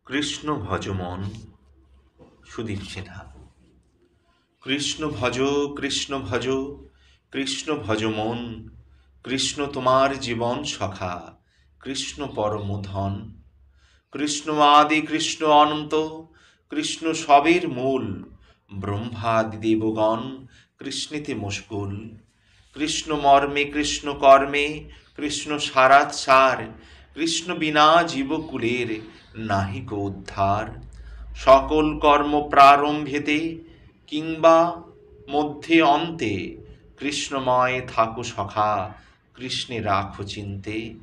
কৃষ্ণ ভজ মন। সুদীপ সিনহা। কৃষ্ণ ভজ, কৃষ্ণ ভজ, কৃষ্ণ ভজ মন। কৃষ্ণ তোমার জীবন সখা, কৃষ্ণ পরম ধন। কৃষ্ণ আদি, কৃষ্ণ অনন্ত, কৃষ্ণ সবের মূল। ব্রহ্মাদি দেবগণ কৃষ্ণেতে মশগুল। কৃষ্ণ মর্মে, কৃষ্ণ কর্মে, কৃষ্ণ সারাৎ সার। কৃষ্ণ বিনা জীবকুলের নাহিক উদ্ধার। সকল কর্ম প্রারম্ভেতে কিংবা মধ্যে অন্তে, কৃষ্ণময় থাকো সখা, কৃষ্ণে রাখো চিন্তে।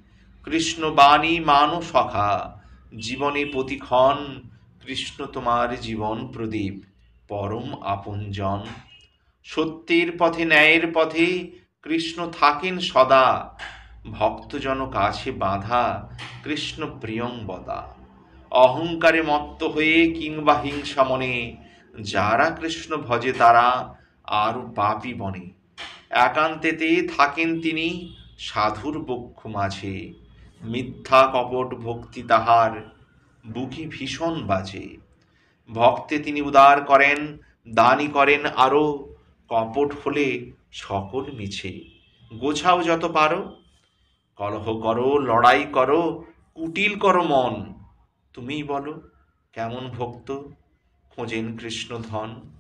কৃষ্ণ বাণী মানো সখা, জীবনে প্রতিক্ষণ। কৃষ্ণ তোমার জীবন প্রদীপ, পরম আপনজন। সত্যের পথে, ন্যায়ের পথে কৃষ্ণ থাকেন সদা। ভক্তজন কাছে বাঁধা, কৃষ্ণ প্রিয়ংবদা। অহংকারে মত্ত হয়ে কিংবা হিংসা মনে, যারা কৃষ্ণ ভজে তারা আরও পাপী বনে। একান্তেতে থাকেন তিনি সাধুর বক্ষ মাঝে, মিথ্যা কপট ভক্তি তাহার বুকে ভীষণ বাজে। ভক্তে তিনি উদার করেন, দানই করেন আরো। কপট হলে সকল মিছে, গোছাও যত পারো। কলহ করো, লড়াই করো, কুটিল করো মন। তুমিই বলো কেমন ভক্ত খোঁজেন কৃষ্ণ ধন।